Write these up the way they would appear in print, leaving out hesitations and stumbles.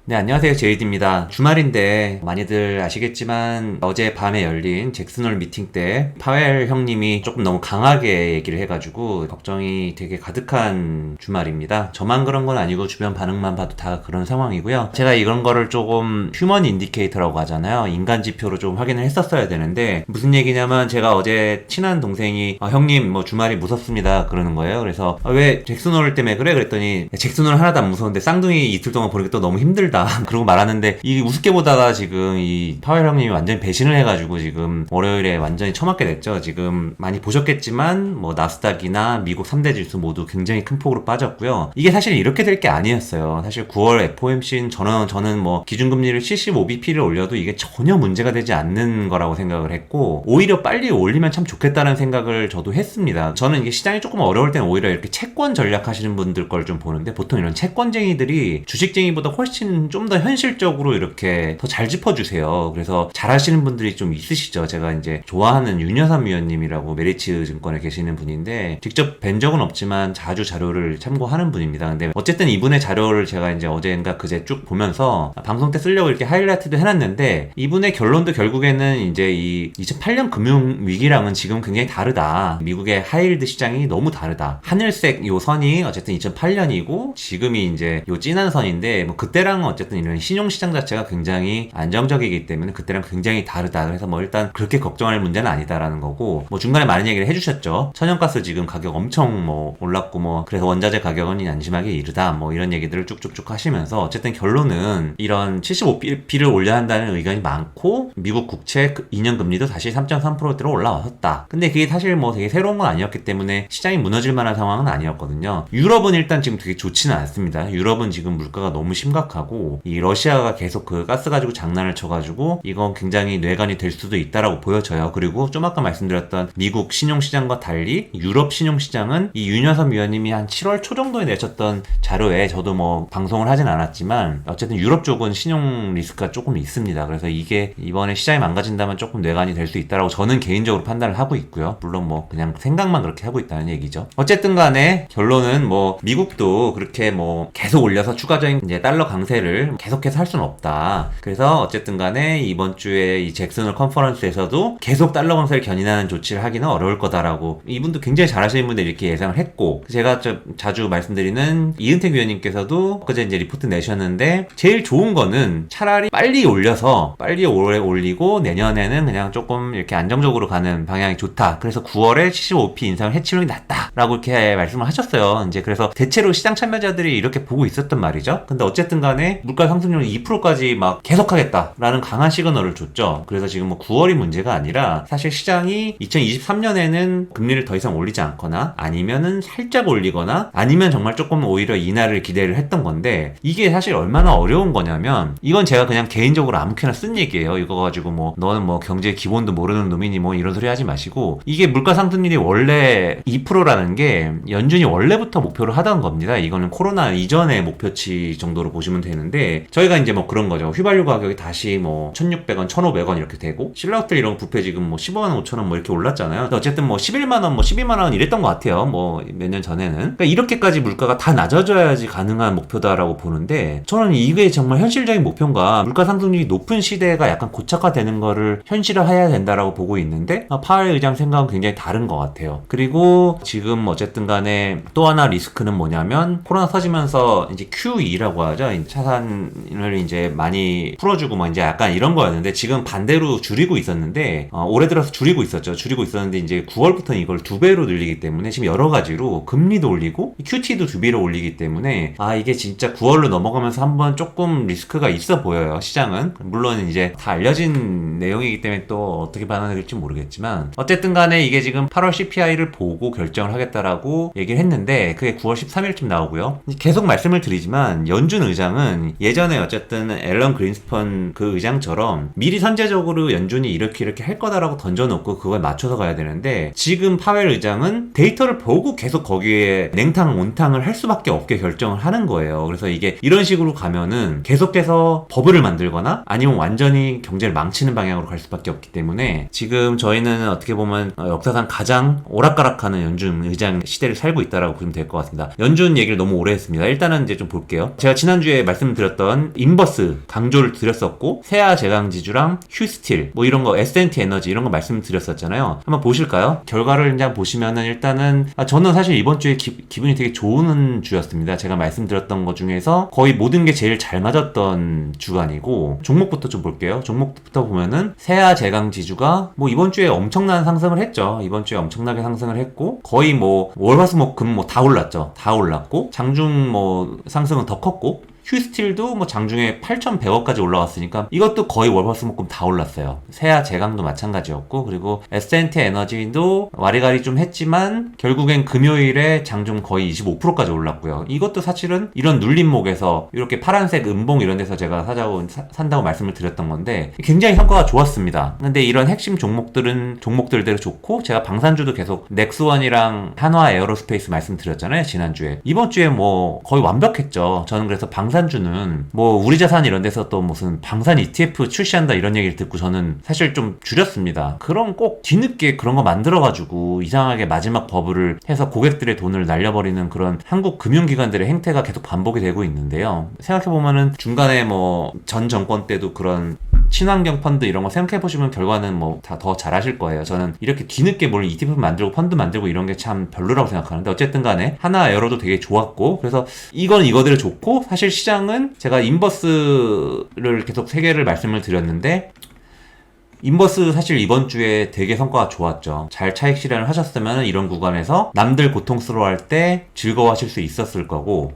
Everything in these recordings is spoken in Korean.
네, 안녕하세요. 제이드입니다. 주말인데 많이들 아시겠지만 어제 밤에 열린 잭슨홀 미팅 때 파웰 형님이 조금 너무 강하게 얘기를 해가지고 걱정이 되게 가득한 주말입니다. 저만 그런 건 아니고 주변 반응만 봐도 다 그런 상황이고요. 제가 이런 거를 조금 휴먼 인디케이터라고 하잖아요. 인간 지표로 좀 확인을 했었어야 되는데 무슨 얘기냐면 제가 어제 친한 동생이 형님 뭐 주말이 무섭습니다 그러는 거예요. 그래서 왜 잭슨홀 때문에 그래? 그랬더니 잭슨홀 하나도 안 무서운데 쌍둥이 이틀 동안 보니까 또 너무 힘들다 그러고 말하는데 이 우습게 보다가 지금 이 파웰 형님이 완전히 배신을 해가지고 지금 월요일에 완전히 처맞게 됐죠. 지금 많이 보셨겠지만 뭐 나스닥이나 미국 3대 지수 모두 굉장히 큰 폭으로 빠졌고요. 이게 사실 이렇게 될 게 아니었어요. 사실 9월 FOMC는 저는 뭐 기준금리를 75bp를 올려도 이게 전혀 문제가 되지 않는 거라고 생각을 했고 오히려 빨리 올리면 참 좋겠다는 생각을 저도 했습니다. 저는 이게 시장이 조금 어려울 때는 오히려 이렇게 채권 전략 하시는 분들 걸 좀 보는데 보통 이런 채권쟁이들이 주식쟁이보다 훨씬 좀 더 현실적으로 이렇게 더 잘 짚어주세요. 그래서 잘 하시는 분들이 좀 있으시죠. 제가 이제 좋아하는 윤여삼 위원님이라고 메리츠 증권에 계시는 분인데 직접 뵌 적은 없지만 자주 자료를 참고하는 분입니다. 근데 어쨌든 이분의 자료를 제가 이제 어제인가 그제 쭉 보면서 방송 때 쓰려고 이렇게 하이라이트도 해놨는데 이분의 결론도 결국에는 이제 이 2008년 금융위기랑은 지금 굉장히 다르다. 미국의 하이힐드 시장이 너무 다르다. 하늘색 요 선이 어쨌든 2008년이고 지금이 이제 요 진한 선인데 뭐 그때랑은 어쨌든 이런 신용시장 자체가 굉장히 안정적이기 때문에 그때랑 굉장히 다르다. 그래서 뭐 일단 그렇게 걱정할 문제는 아니다라는 거고 뭐 중간에 많은 얘기를 해주셨죠. 천연가스 지금 가격 엄청 뭐 올랐고 뭐 그래서 원자재 가격은 안심하기 이르다 뭐 이런 얘기들을 쭉쭉쭉 하시면서 어쨌든 결론은 이런 75bp를 올려야 한다는 의견이 많고 미국 국채 2년 금리도 다시 3.3%대로 올라왔었다. 근데 그게 사실 뭐 되게 새로운 건 아니었기 때문에 시장이 무너질 만한 상황은 아니었거든요. 유럽은 일단 지금 되게 좋지는 않습니다. 유럽은 지금 물가가 너무 심각하고 이 러시아가 계속 그 가스 가지고 장난을 쳐가지고 이건 굉장히 뇌관이 될 수도 있다라고 보여져요. 그리고 좀 아까 말씀드렸던 미국 신용시장과 달리 유럽 신용시장은 이 윤여섭 위원님이 한 7월 초 정도에 내셨던 자료에 저도 뭐 방송을 하진 않았지만 어쨌든 유럽 쪽은 신용 리스크가 조금 있습니다. 그래서 이게 이번에 시장이 망가진다면 조금 뇌관이 될 수 있다라고 저는 개인적으로 판단을 하고 있고요. 물론 뭐 그냥 생각만 그렇게 하고 있다는 얘기죠. 어쨌든 간에 결론은 뭐 미국도 그렇게 뭐 계속 올려서 추가적인 이제 달러 강세를 계속해서 할 수는 없다. 그래서 어쨌든 간에 이번 주에 이 잭슨홀 컨퍼런스에서도 계속 달러 강세를 견인하는 조치를 하기는 어려울 거다라고 이분도 굉장히 잘하시는 분들이 이렇게 예상을 했고 제가 자주 말씀드리는 이은택 위원님께서도 그제 이제 리포트 내셨는데 제일 좋은 거는 차라리 빨리 올려서 빨리 오래 올리고 내년에는 그냥 조금 이렇게 안정적으로 가는 방향이 좋다. 그래서 9월에 75p 인상을 해치는 게 낫다라고 이렇게 말씀을 하셨어요. 이제 그래서 대체로 시장 참여자들이 이렇게 보고 있었단 말이죠. 근데 어쨌든 간에 물가 상승률이 2%까지 막 계속하겠다라는 강한 시그널을 줬죠. 그래서 지금 뭐 9월이 문제가 아니라 사실 시장이 2023년에는 금리를 더 이상 올리지 않거나 아니면은 살짝 올리거나 아니면 정말 조금 오히려 인하를 기대를 했던 건데 이게 사실 얼마나 어려운 거냐면 이건 제가 그냥 개인적으로 아무렇게나 쓴 얘기예요. 이거 가지고 뭐 너는 뭐 경제 기본도 모르는 놈이니 뭐 이런 소리 하지 마시고 이게 물가 상승률이 원래 2%라는 게 연준이 원래부터 목표를 하던 겁니다. 이거는 코로나 이전의 목표치 정도로 보시면 되는데 저희가 이제 뭐 그런 거죠. 휘발유 가격이 다시 뭐 1,600원, 1,500원 이렇게 되고 신라호텔 이런 뷔페 지금 뭐 15만 5천 원 뭐 이렇게 올랐잖아요. 근데 어쨌든 뭐 11만 원, 뭐 12만 원 이랬던 것 같아요. 뭐 몇 년 전에는. 그러니까 이렇게까지 물가가 다 낮아져야지 가능한 목표다라고 보는데 저는 이게 정말 현실적인 목표인가 물가 상승률이 높은 시대가 약간 고착화되는 거를 현실화해야 된다라고 보고 있는데 파웰 의장 생각은 굉장히 다른 것 같아요. 그리고 지금 어쨌든 간에 또 하나 리스크는 뭐냐면 코로나 터지면서 이제 QE라고 하죠. 차산을 이제 많이 풀어주고 뭐 이제 약간 이런 거였는데 지금 반대로 줄이고 있었는데 올해 들어서 줄이고 있었죠. 줄이고 있었는데 이제 9월부터는 이걸 2배로 늘리기 때문에 지금 여러 가지로 금리도 올리고 QT도 2배로 올리기 때문에 이게 진짜 9월로 넘어가면서 한번 조금 리스크가 있어 보여요. 시장은 물론 이제 다 알려진 내용이기 때문에 또 어떻게 반응할지 모르겠지만 어쨌든 간에 이게 지금 8월 CPI를 보고 결정을 하겠다라고 얘기를 했는데 그게 9월 13일쯤 나오고요. 계속 말씀을 드리지만 연준 의장은 예전에 어쨌든 앨런 그린스펀 그 의장처럼 미리 선제적으로 연준이 이렇게 할 거다라고 던져놓고 그걸 맞춰서 가야 되는데 지금 파웰 의장은 데이터를 보고 계속 거기에 냉탕 온탕을 할 수밖에 없게 결정을 하는 거예요. 그래서 이게 이런 식으로 가면은 계속해서 버블을 만들거나 아니면 완전히 경제를 망치는 방향으로 갈 수밖에 없기 때문에 지금 저희는 어떻게 보면 역사상 가장 오락가락하는 연준 의장 시대를 살고 있다라고 보시면 될 것 같습니다. 연준 얘기를 너무 오래 했습니다. 일단은 이제 좀 볼게요. 제가 지난주에 말씀드렸던 인버스 강조를 드렸었고, 세아 제강지주랑 휴스틸 뭐 이런 거, S&T 에너지 이런 거 말씀드렸었잖아요. 한번 보실까요? 결과를 그냥 보시면은 일단은 저는 사실 이번 주에 기분이 되게 좋은 주였습니다. 제가 말씀드렸던 것 중에서 거의 모든 게 제일 잘 맞았던 주간이고, 종목부터 좀 볼게요. 종목부터 보면은 세아 제강지주가 뭐 이번 주에 엄청난 상승을 했죠. 이번 주에 엄청나게 상승을 했고, 거의 뭐 월화수목금 뭐 다 올랐죠. 다 올랐고, 장중 뭐 상승은 더 컸고, 휴스틸도 뭐 장중에 8,100억까지 올라왔으니까 이것도 거의 월화수목금 다 올랐어요. 세아 제강도 마찬가지였고, 그리고 S&T 에너지도 와리가리 좀 했지만 결국엔 금요일에 장중 거의 25%까지 올랐고요. 이것도 사실은 이런 눌림목에서 이렇게 파란색 음봉 이런 데서 제가 산다고 말씀을 드렸던 건데 굉장히 성과가 좋았습니다. 근데 이런 핵심 종목들은 종목들대로 좋고, 제가 방산주도 계속 넥스원이랑 한화 에어로스페이스 말씀드렸잖아요, 지난주에. 이번 주에 뭐 거의 완벽했죠. 저는 그래서 방산주는 뭐 우리자산 이런 데서 또 무슨 방산 ETF 출시한다 이런 얘기를 듣고 저는 사실 좀 줄였습니다. 그럼 꼭 뒤늦게 그런 거 만들어가지고 이상하게 마지막 버블을 해서 고객들의 돈을 날려버리는 그런 한국 금융기관들의 행태가 계속 반복이 되고 있는데요. 생각해보면은 중간에 뭐 전 정권 때도 그런 친환경 펀드 이런 거 생각해보시면 결과는 뭐 다 더 잘하실 거예요. 저는 이렇게 뒤늦게 뭘 ETF 만들고 펀드 만들고 이런 게 참 별로라고 생각하는데, 어쨌든 간에 하나 에어로도 되게 좋았고, 그래서 이건 이거대로 좋고, 사실 시장은 제가 인버스를 계속 3개를 말씀을 드렸는데, 인버스 사실 이번 주에 되게 성과가 좋았죠. 잘 차익 실현을 하셨으면 이런 구간에서 남들 고통스러워할 때 즐거워하실 수 있었을 거고,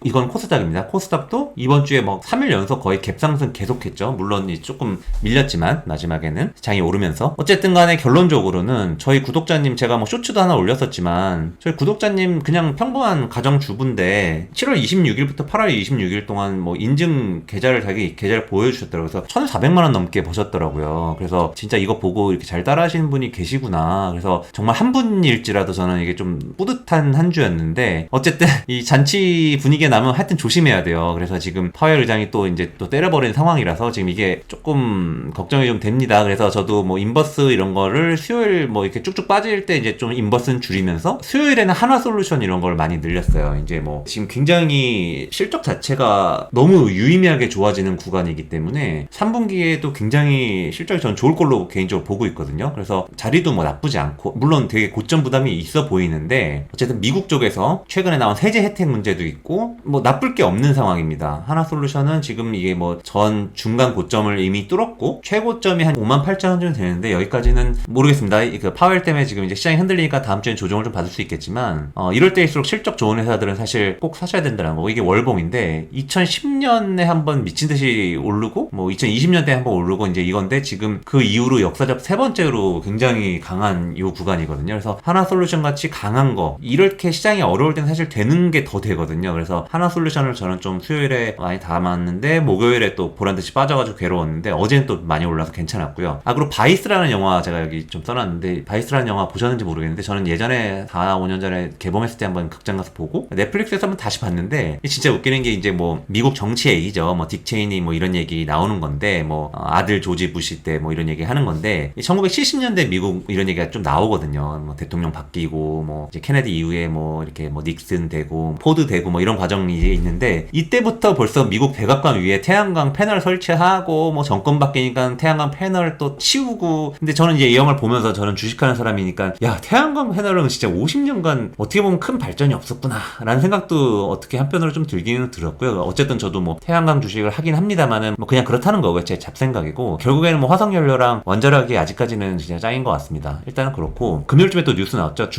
이건 코스닥입니다. 코스닥도 이번 주에 뭐 3일 연속 거의 갭상승 계속했죠. 물론 조금 밀렸지만 마지막에는 장이 오르면서, 어쨌든 간에 결론적으로는 저희 구독자님, 제가 뭐 쇼츠도 하나 올렸었지만 저희 구독자님 그냥 평범한 가정주부인데 7월 26일부터 8월 26일 동안 뭐 인증 자기 계좌를 보여주셨더라고요. 그래서 1,400만 원 넘게 버셨더라고요. 그래서 진짜 이거 보고 이렇게 잘 따라하시는 분이 계시구나. 그래서 정말 한 분일지라도 저는 이게 좀 뿌듯한 한 주였는데, 어쨌든 이 잔치 분위기에 나면 하여튼 조심해야 돼요. 그래서 지금 파웰 의장이 또 이제 또 때려버린 상황이라서 지금 이게 조금 걱정이 좀 됩니다. 그래서 저도 뭐 인버스 이런 거를 수요일 뭐 이렇게 쭉쭉 빠질 때 이제 좀 인버스는 줄이면서 수요일에는 한화솔루션 이런 걸 많이 늘렸어요. 이제 뭐 지금 굉장히 실적 자체가 너무 유의미하게 좋아지는 구간이기 때문에 3분기에도 굉장히 실적이 전 좋을 걸로 개인적으로 보고 있거든요. 그래서 자리도 뭐 나쁘지 않고, 물론 되게 고점 부담이 있어 보이는데, 어쨌든 미국 쪽에서 최근에 나온 세제 혜택 문제도 있고 뭐 나쁠 게 없는 상황입니다. 하나솔루션은 지금 이게 뭐 전 중간 고점을 이미 뚫었고 최고점이 한 58,000원 정도 되는데, 여기까지는 모르겠습니다. 그 파웰 때문에 지금 이제 시장이 흔들리니까 다음 주엔 조정을 좀 받을 수 있겠지만, 이럴 때일수록 실적 좋은 회사들은 사실 꼭 사셔야 된다는 거고, 이게 월봉인데 2010년에 한번 미친 듯이 오르고 뭐 2020년대에 한번 오르고 이제 이건데, 지금 그 이후로 역사적 세 번째로 굉장히 강한 요 구간이거든요. 그래서 하나솔루션 같이 강한 거, 이렇게 시장이 어려울 때는 사실 되는 게 더 되거든요. 그래서 하나솔루션을 저는 좀 수요일에 많이 담았는데 목요일에 또 보란듯이 빠져가지고 괴로웠는데 어제는 또 많이 올라서 괜찮았고요. 그리고 바이스라는 영화 제가 여기 좀 써놨는데, 바이스라는 영화 보셨는지 모르겠는데 저는 예전에 4, 5년 전에 개봉했을 때 한번 극장 가서 보고 넷플릭스에서 한번 다시 봤는데, 진짜 웃기는 게 이제 뭐 미국 정치 얘기죠. 뭐 딕 체이니 뭐 이런 얘기 나오는 건데, 뭐 아들 조지 부시 때 뭐 이런 얘기 하는 건데, 1970년대 미국 이런 얘기가 좀 나오거든요. 뭐 대통령 바뀌고 뭐 이제 케네디 이후에 뭐 이렇게 뭐 닉슨 되고 포드 되고 뭐 이런 과정이 있는데, 이때부터 벌써 미국 백악관 위에 태양광 패널 설치하고 뭐 정권 바뀌니까 태양광 패널 또 치우고. 근데 저는 이제 이 영화를 보면서, 저는 주식하는 사람이니까 야, 태양광 패널은 진짜 50년간 어떻게 보면 큰 발전이 없었구나 라는 생각도 어떻게 한편으로 좀 들기는 들었고요. 어쨌든 저도 뭐 태양광 주식을 하긴 합니다만은 뭐 그냥 그렇다는 거고요. 제 잡생각이고, 결국에는 뭐 화석연료랑 원자력이 아직까지는 진짜 짱인 것 같습니다. 일단은 그렇고, 금요일쯤에 또 뉴스 나왔죠.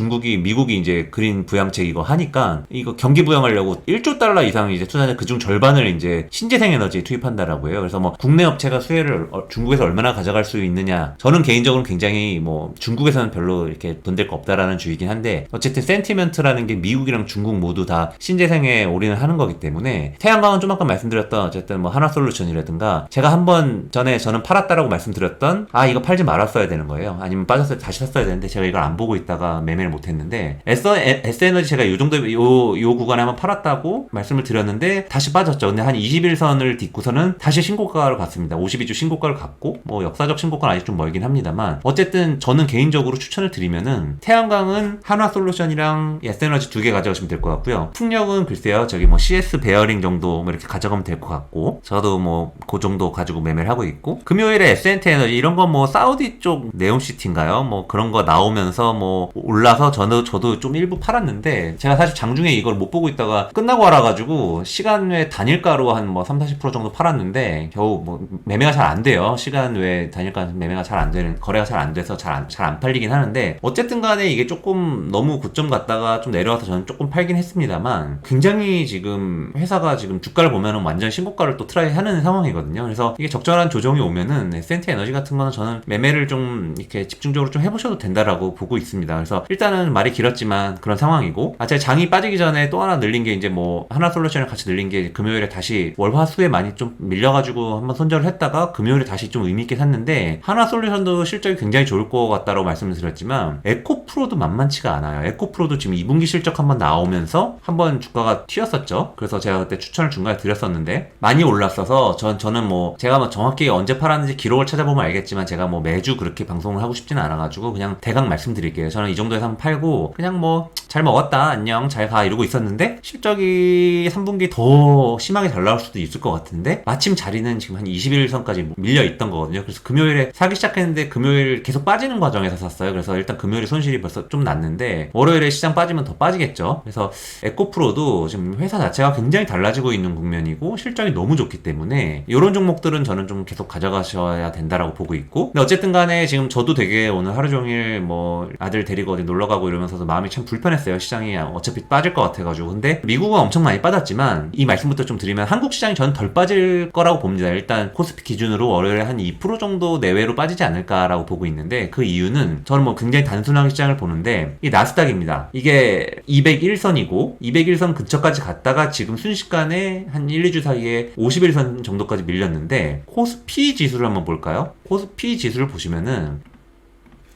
미국이 이제 그린 부양책 이거 하니까 이거 경기 부양하려고 1조 달러 이상 이제 투자자 그중 절반을 이제 신재생 에너지에 투입한다라고 해요. 그래서 뭐 국내 업체가 수혜를 중국에서 얼마나 가져갈 수 있느냐, 저는 개인적으로 굉장히 뭐 중국에서는 별로 이렇게 돈 될 거 없다라는 주의긴 한데, 어쨌든 센티멘트라는 게 미국이랑 중국 모두 다 신재생에 올인을 하는 거기 때문에, 태양광은 좀 아까 말씀드렸던 어쨌든 뭐 하나솔루션이라든가, 제가 한번 전에 저는 팔았다라고 말씀드렸던 이거 팔지 말았어야 되는 거예요. 아니면 빠졌을 때 다시 샀어야 되는데 제가 이걸 안 보고 있다가 매매를 못 했는데, S에너지 제가 요 정도 요 구간에 한번 팔았다고 빠진다고 말씀을 드렸는데 다시 빠졌죠. 근데 한 21선을 딛고서는 다시 신고가를 갔습니다. 52주 신고가를 갔고 뭐 역사적 신고가는 아직 좀 멀긴 합니다만 어쨌든 저는 개인적으로 추천을 드리면은 태양광은 한화솔루션이랑 S에너지 두 개 가져가시면 될 것 같고요. 풍력은 글쎄요 저기 뭐 CS 베어링 정도 뭐 이렇게 가져가면 될 것 같고 저도 뭐 그 정도 가지고 매매를 하고 있고 금요일에 S&T 에너지 이런 거 뭐 사우디 쪽 네옴시티인가요? 뭐 그런 거 나오면서 뭐 올라서 저도 좀 일부 팔았는데 제가 사실 장중에 이걸 못 보고 있다가 끝나고 알아가지고 시간 외 단일가로 한 뭐 3-40% 정도 팔았는데 겨우 뭐 매매가 잘 안 돼요. 시간 외 단일가 매매가 잘 안 되는 거래가 잘 안 돼서 잘 안 팔리긴 하는데 어쨌든 간에 이게 조금 너무 고점 갔다가 좀 내려와서 저는 조금 팔긴 했습니다만 굉장히 지금 회사가 지금 주가를 보면은 완전 신고가를 또 트라이 하는 상황이거든요. 그래서 이게 적절한 조정이 오면은 S&T 에너지 같은 거는 저는 매매를 좀 이렇게 집중적으로 좀 해보셔도 된다라고 보고 있습니다. 그래서 일단은 말이 길었지만 그런 상황이고 제가 장이 빠지기 전에 또 하나 늘린 게 이제 뭐 하나솔루션을 같이 늘린 게 금요일에 다시 월화수에 많이 좀 밀려가지고 한번 손절을 했다가 금요일에 다시 좀 의미있게 샀는데 하나솔루션도 실적이 굉장히 좋을 것 같다라고 말씀을 드렸지만 에코프로도 만만치가 않아요. 에코프로도 지금 2분기 실적 한번 나오면서 한번 주가가 튀었었죠. 그래서 제가 그때 추천을 중간에 드렸었는데 많이 올랐어서 저는 뭐 제가 뭐 정확히 언제 팔았는지 기록을 찾아보면 알겠지만 제가 뭐 매주 그렇게 방송을 하고 싶지는 않아가지고 그냥 대강 말씀드릴게요. 저는 이 정도에서 한번 팔고 그냥 뭐 잘 먹었다 안녕 잘 가 이러고 있었는데 실적이 3분기 더 심하게 잘 나올 수도 있을 것 같은데 마침 자리는 지금 한 21선까지 밀려 있던 거거든요. 그래서 금요일에 사기 시작했는데 금요일 계속 빠지는 과정에서 샀어요. 그래서 일단 금요일에 손실이 벌써 좀 났는데 월요일에 시장 빠지면 더 빠지겠죠. 그래서 에코프로도 지금 회사 자체가 굉장히 달라지고 있는 국면이고 실적이 너무 좋기 때문에 이런 종목들은 저는 좀 계속 가져가셔야 된다라고 보고 있고 근데 어쨌든 간에 지금 저도 되게 오늘 하루 종일 뭐 아들 데리고 어디 놀러 가고 이러면서도 마음이 참 불편했어요. 시장이 어차피 빠질 것 같아가지고 근데 미국은 엄청 많이 빠졌지만 이 말씀부터 좀 드리면 한국 시장이 저는 덜 빠질 거라고 봅니다. 일단 코스피 기준으로 월요일에 한 2% 정도 내외로 빠지지 않을까라고 보고 있는데 그 이유는 저는 뭐 굉장히 단순하게 시장을 보는데 이 나스닥입니다. 이게 201선이고 201선 근처까지 갔다가 지금 순식간에 한 1, 2주 사이에 51선 정도까지 밀렸는데 코스피 지수를 한번 볼까요? 코스피 지수를 보시면은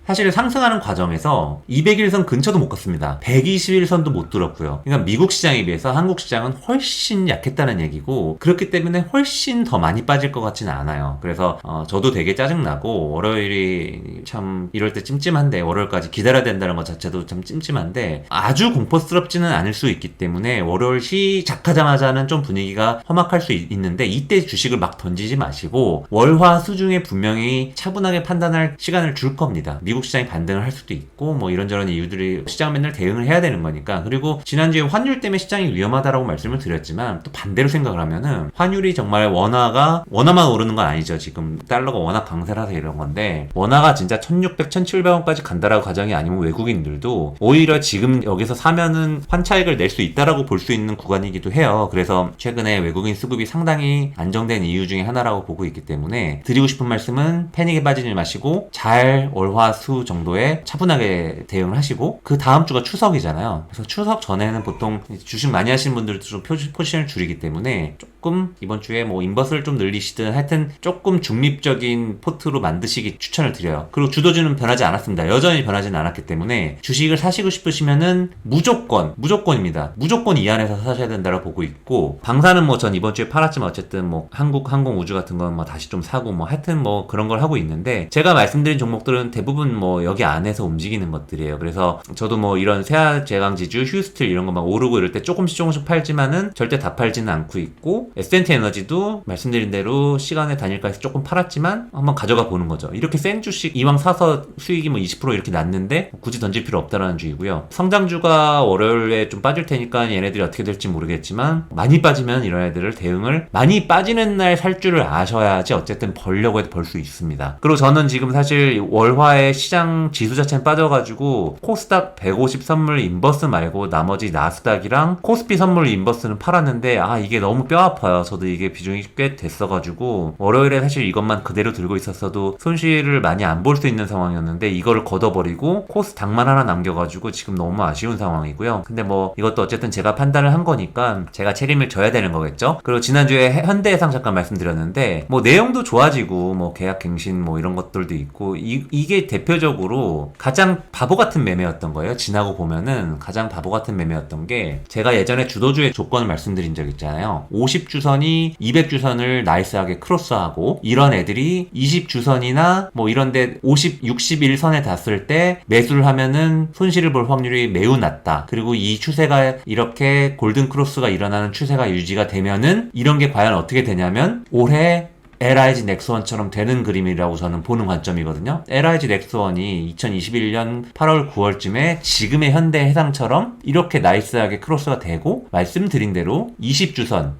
사실 상승하는 과정에서 201선 근처도 못 갔습니다. 121선도 못 뚫었고요. 그러니까 미국 시장에 비해서 한국 시장은 훨씬 약했다는 얘기고 그렇기 때문에 훨씬 더 많이 빠질 것 같지는 않아요. 그래서 저도 되게 짜증나고 월요일이 참 이럴 때 찜찜한데 월요일까지 기다려야 된다는 것 자체도 참 찜찜한데 아주 공포스럽지는 않을 수 있기 때문에 월요일 시작하자마자는 좀 분위기가 험악할 수 있는데 이때 주식을 막 던지지 마시고 월화 수중에 분명히 차분하게 판단할 시간을 줄 겁니다. 미국 시장이 반등을 할 수도 있고 뭐 이런저런 이유들이 시장 맨날 대응을 해야 되는 거니까 그리고 지난주에 환율 때문에 시장이 위험하다라고 말씀을 드렸지만 또 반대로 생각을 하면은 환율이 정말 원화만 오르는 건 아니죠. 지금 달러가 워낙 강세라서 이런 건데 원화가 진짜 1600, 1700원까지 간다라고 가정이 아니면 외국인들도 오히려 지금 여기서 사면은 환차익을 낼 수 있다라고 볼 수 있는 구간이기도 해요. 그래서 최근에 외국인 수급이 상당히 안정된 이유 중에 하나라고 보고 있기 때문에 드리고 싶은 말씀은 패닉에 빠지지 마시고 잘 월화수 정도에 차분하게 대응을 하시고 그 다음 주가 추석이잖아요. 그래서 추석 전에는 보통 주식 많이 하시는 분들도 좀 포지션을 줄이기 때문에 조금 이번 주에 뭐 인버스를 좀 늘리시든 하여튼 조금 중립적인 포트로 만드시기 추천을 드려요. 그리고 주도주는 변하지 않았습니다. 여전히 변하지는 않았기 때문에 주식을 사시고 싶으시면은 무조건입니다. 무조건 이 안에서 사셔야 된다고 보고 있고 방사는 뭐 전 이번 주에 팔았지만 어쨌든 뭐 한국 항공우주 같은 건 뭐 다시 좀 사고 뭐 하여튼 뭐 그런 걸 하고 있는데 제가 말씀드린 종목들은 대부분 뭐 여기 안에서 움직이는 것들이에요. 그래서 저도 뭐 이런 세아제강지주, 휴스틸 이런 거 막 오르고 이럴 때 조금씩 팔지만은 절대 다 팔지는 않고 있고 S&T 에너지도 말씀드린 대로 시간의 단일가에서 조금 팔았지만 한번 가져가 보는 거죠. 이렇게 센 주식 이왕 사서 수익이 뭐 20% 이렇게 났는데 굳이 던질 필요 없다라는 주의고요. 성장주가 월요일에 좀 빠질 테니까 얘네들이 어떻게 될지 모르겠지만 많이 빠지면 이런 애들을 대응을 많이 빠지는 날 살 줄을 아셔야지 어쨌든 벌려고 해도 벌 수 있습니다. 그리고 저는 지금 사실 월화의 시장 지수 자체는 빠져가지고 코스닥 150 선물 인버스 말고 나머지 나스닥이랑 코스피 선물 인버스는 팔았는데 이게 너무 뼈 아파요. 저도 이게 비중이 꽤 됐어가지고 월요일에 사실 이것만 그대로 들고 있었어도 손실을 많이 안 볼 수 있는 상황이었는데 이거를 걷어버리고 코스 닭만 하나 남겨가지고 지금 너무 아쉬운 상황이고요. 근데 뭐 이것도 어쨌든 제가 판단을 한 거니까 제가 책임을 져야 되는 거겠죠. 그리고 지난주에 현대해상 잠깐 말씀드렸는데 뭐 내용도 좋아지고 뭐 계약 갱신 뭐 이런 것들도 있고 이게 대표적으로 가장 바보 같은 매매였던 거예요. 지나고 보면은 가장 바보 같은 매매였던 게 제가 예전에 주도주의 조건을 말씀드린 적 있잖아요. 50주선이 200주선을 나이스하게 크로스하고 이런 애들이 20주선이나 뭐 이런데 50, 61선에 닿았을 때 매수를 하면은 손실을 볼 확률이 매우 낮다. 그리고 이 추세가 이렇게 골든 크로스가 일어나는 추세가 유지가 되면은 이런 게 과연 어떻게 되냐면 올해 LIG 넥스원처럼 되는 그림이라고 저는 보는 관점이거든요. LIG 넥스원이 2021년 8월 9월쯤에 지금의 현대해상처럼 이렇게 나이스하게 크로스가 되고 말씀드린 대로 20주선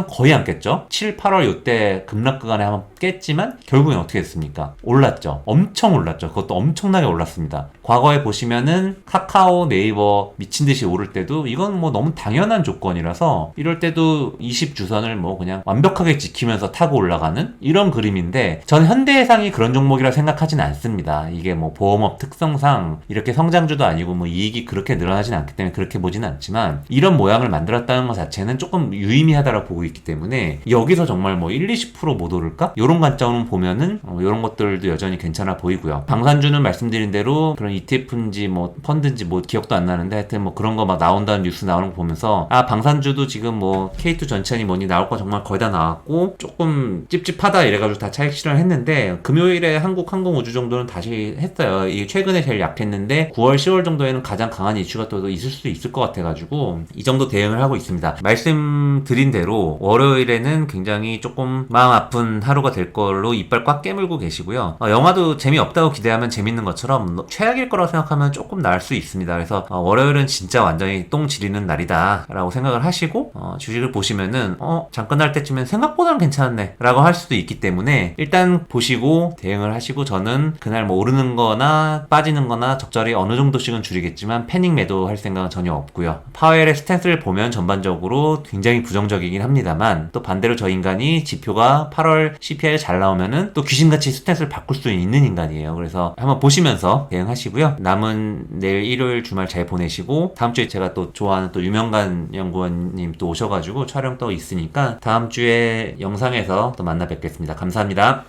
거의 안 깼죠. 7, 8월 요때 급락 구간에 한번 깼지만 결국엔 어떻게 됐습니까? 올랐죠. 엄청 올랐죠. 그것도 엄청나게 올랐습니다. 과거에 보시면은 카카오, 네이버 미친듯이 오를 때도 이건 뭐 너무 당연한 조건이라서 이럴 때도 20주선을 뭐 그냥 완벽하게 지키면서 타고 올라가는 이런 그림인데 저는 현대해상이 그런 종목이라 생각하진 않습니다. 이게 뭐 보험업 특성상 이렇게 성장주도 아니고 뭐 이익이 그렇게 늘어나진 않기 때문에 그렇게 보진 않지만 이런 모양을 만들었다는 것 자체는 조금 유의미하다고 보고 있기 때문에 여기서 정말 뭐 1, 20%못 오를까? 이런 관점을 보면은 이런 것들도 여전히 괜찮아 보이고요. 방산주는 말씀드린 대로 그런 ETF인지 뭐 펀드인지 뭐 기억도 안 나는데 하여튼 뭐 그런 거 막 나온다는 뉴스 나오는 거 보면서 아 방산주도 지금 뭐 K2 전체니 뭐니 나올 거 정말 거의 다 나왔고 조금 찝찝하다 이래가지고 다 차익 실현을 했는데 금요일에 한국항공우주 정도는 다시 했어요. 이게 최근에 제일 약했는데 9월 10월 정도에는 가장 강한 이슈가 또 있을 수 있을 것 같아가지고 이 정도 대응을 하고 있습니다. 말씀드린 대로 월요일에는 굉장히 조금 마음 아픈 하루가 될 걸로 이빨 꽉 깨물고 계시고요. 영화도 재미없다고 기대하면 재밌는 것처럼 최악일 거라고 생각하면 조금 나을 수 있습니다. 그래서 월요일은 진짜 완전히 똥 지리는 날이다 라고 생각을 하시고 주식을 보시면은 잠깐 할 때쯤엔 생각보다는 괜찮네 라고 할 수도 있기 때문에 일단 보시고 대응을 하시고 저는 그날 뭐 오르는 거나 빠지는 거나 적절히 어느 정도씩은 줄이겠지만 패닉 매도 할 생각은 전혀 없고요. 파웰의 스탠스를 보면 전반적으로 굉장히 부정적이긴 합니다만 또 반대로 저 인간이 지표가 8월 CPI가 잘 나오면은 또 귀신같이 스탠스를 바꿀 수 있는 인간이에요. 그래서 한번 보시면서 대응하시고요. 남은 내일 일요일 주말 잘 보내시고 다음 주에 제가 또 좋아하는 또 유명관 연구원님 또 오셔가지고 촬영 또 있으니까 다음 주에 영상에서 또 만나 뵙겠습니다. 감사합니다.